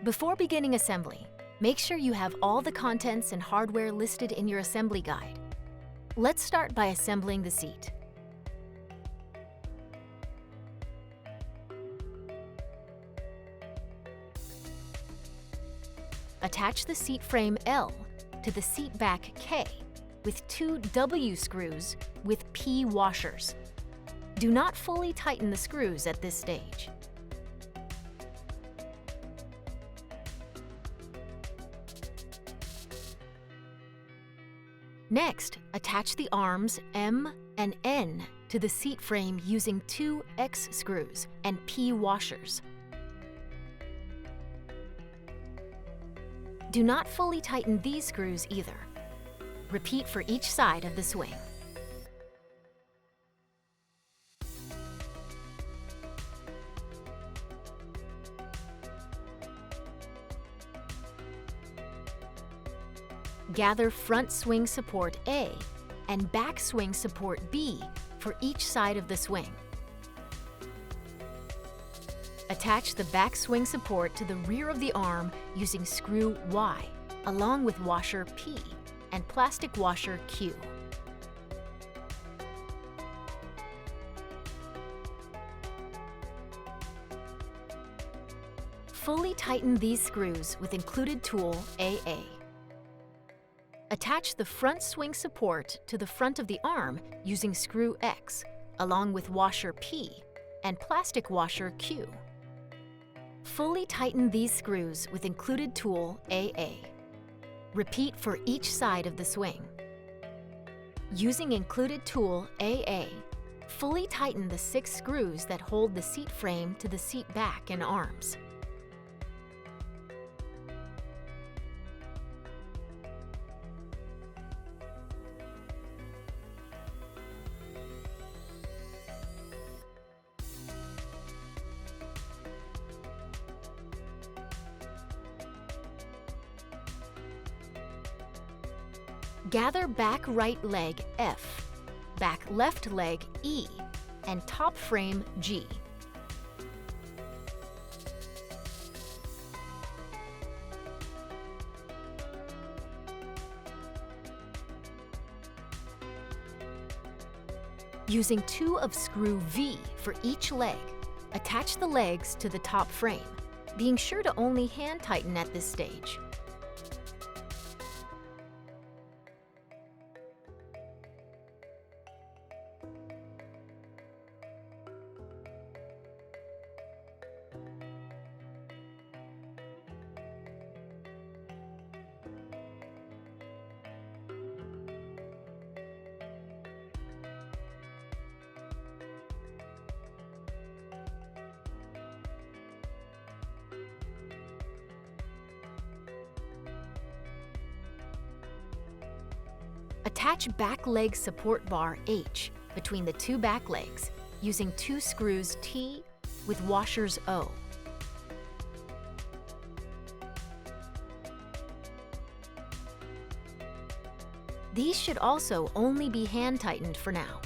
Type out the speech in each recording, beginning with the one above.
Before beginning assembly, make sure you have all the contents and hardware listed in your assembly guide. Let's start by assembling the seat. Attach the seat frame L to the seat back K with 2 W screws with P washers. Do not fully tighten the screws at this stage. Next, attach the arms M and N to the seat frame using 2 X screws and P washers. Do not fully tighten these screws either. Repeat for each side of the swing. Gather front swing support A and back swing support B for each side of the swing. Attach the back swing support to the rear of the arm using screw Y, along with washer P and plastic washer Q. Fully tighten these screws with included tool AA. Attach the front swing support to the front of the arm using screw X, along with washer P and plastic washer Q. Fully tighten these screws with included tool AA. Repeat for each side of the swing. Using included tool AA, fully tighten the 6 screws that hold the seat frame to the seat back and arms. Gather back right leg F, back left leg E, and top frame G. Using 2 of screw V for each leg, attach the legs to the top frame, being sure to only hand tighten at this stage. Attach back leg support bar H between the 2 back legs using 2 screws T with washers O. These should also only be hand tightened for now.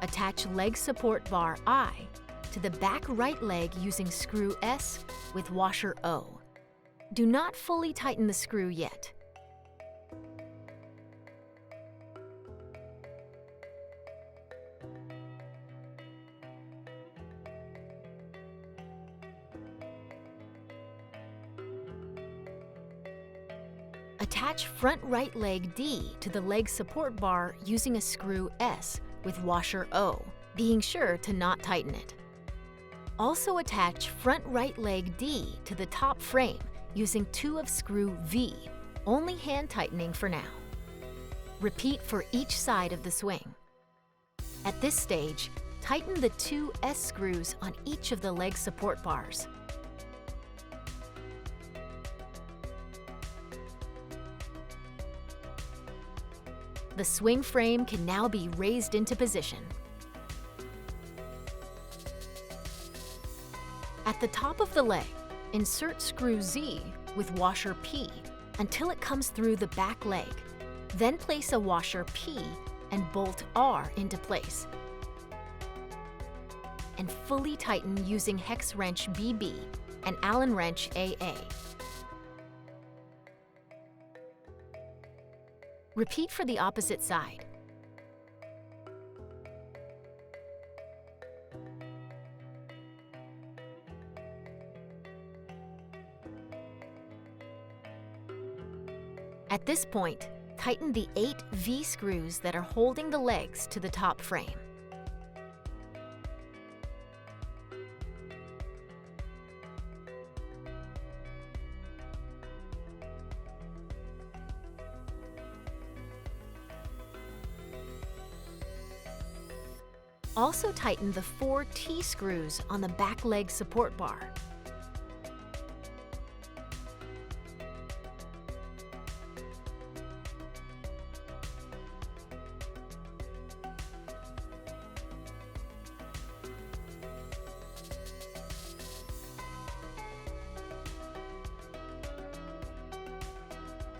Attach leg support bar I to the back right leg using screw S with washer O. Do not fully tighten the screw yet. Attach front right leg D to the leg support bar using a screw S with washer O, being sure to not tighten it. Also attach front right leg D to the top frame using 2 of screw V, only hand tightening for now. Repeat for each side of the swing. At this stage, tighten the 2 S screws on each of the leg support bars. The swing frame can now be raised into position. At the top of the leg, insert screw Z with washer P until it comes through the back leg. Then place a washer P and bolt R into place. And fully tighten using hex wrench BB and Allen wrench AA. Repeat for the opposite side. At this point, tighten the 8 V-screws that are holding the legs to the top frame. Also tighten the 4 T-screws on the back leg support bar.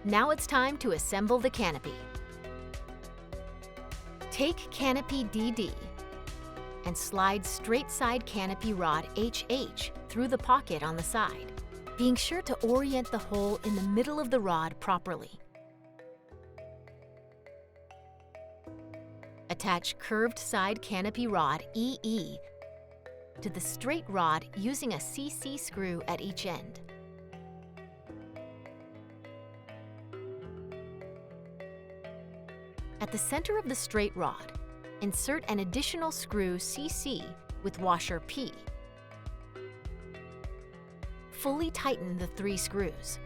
Now it's time to assemble the canopy. Take canopy DD and slide straight side canopy rod HH through the pocket on the side, being sure to orient the hole in the middle of the rod properly. Attach curved side canopy rod EE to the straight rod using a CC screw at each end. At the center of the straight rod, insert an additional screw CC with washer P. Fully tighten the 3 screws.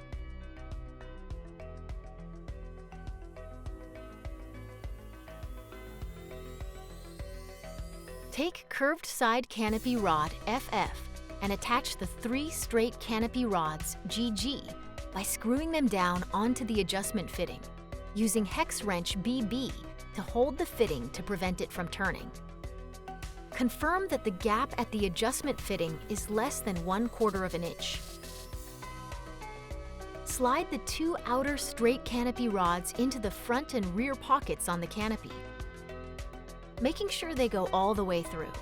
Take curved side canopy rod FF and attach the 3 straight canopy rods GG by screwing them down onto the adjustment fitting, using hex wrench BB to hold the fitting to prevent it from turning. Confirm that the gap at the adjustment fitting is less than 1/4 of an inch. Slide the 2 outer straight canopy rods into the front and rear pockets on the canopy, making sure they go all the way through.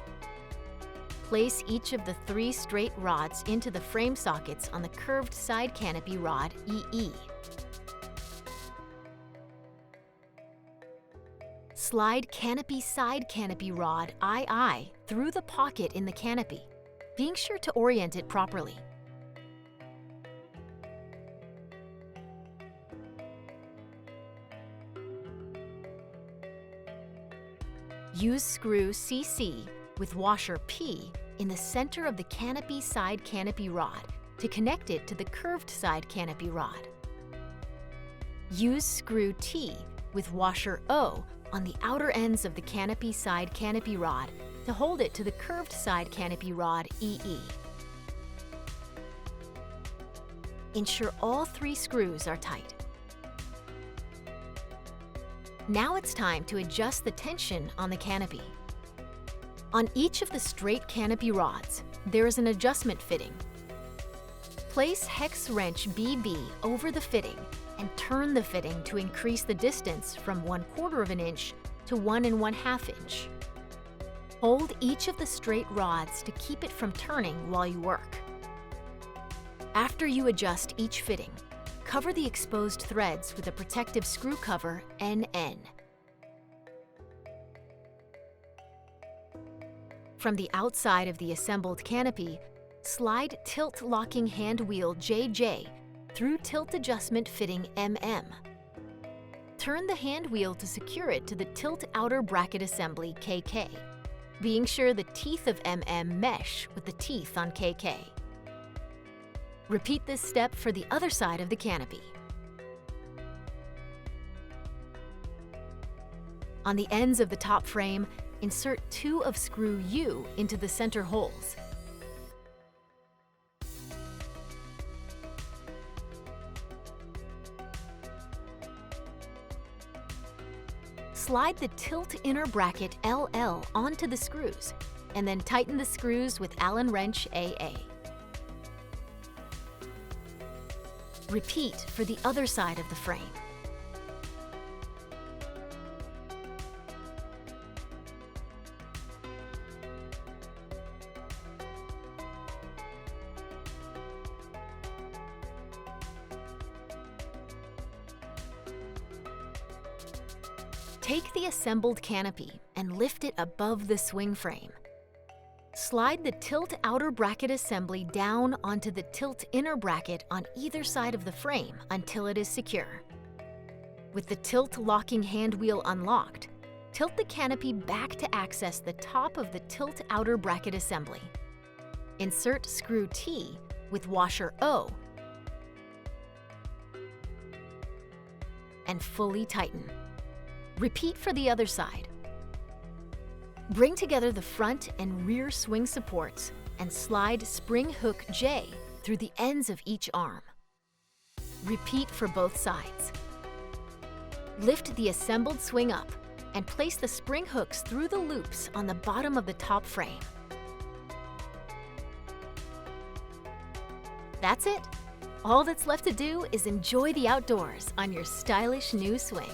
Place each of the 3 straight rods into the frame sockets on the curved side canopy rod EE. Slide canopy side canopy rod II through the pocket in the canopy, being sure to orient it properly. Use screw CC with washer P in the center of the canopy side canopy rod to connect it to the curved side canopy rod. Use screw T with washer O on the outer ends of the canopy side canopy rod to hold it to the curved side canopy rod EE. Ensure all 3 screws are tight. Now it's time to adjust the tension on the canopy. On each of the straight canopy rods, there is an adjustment fitting. Place hex wrench BB over the fitting and turn the fitting to increase the distance from 1/4 of an inch to 1 1/2 inch. Hold each of the straight rods to keep it from turning while you work. After you adjust each fitting, cover the exposed threads with a protective screw cover NN. From the outside of the assembled canopy, slide tilt locking hand wheel JJ through tilt adjustment fitting MM. Turn the hand wheel to secure it to the tilt outer bracket assembly KK, being sure the teeth of MM mesh with the teeth on KK. Repeat this step for the other side of the canopy. On the ends of the top frame, insert 2 of screw U into the center holes. Slide the tilt inner bracket LL onto the screws, and then tighten the screws with Allen wrench AA. Repeat for the other side of the frame. Take the assembled canopy and lift it above the swing frame. Slide the tilt outer bracket assembly down onto the tilt inner bracket on either side of the frame until it is secure. With the tilt locking hand wheel unlocked, tilt the canopy back to access the top of the tilt outer bracket assembly. Insert screw T with washer O and fully tighten. Repeat for the other side. Bring together the front and rear swing supports and slide spring hook J through the ends of each arm. Repeat for both sides. Lift the assembled swing up and place the spring hooks through the loops on the bottom of the top frame. That's it. All that's left to do is enjoy the outdoors on your stylish new swing.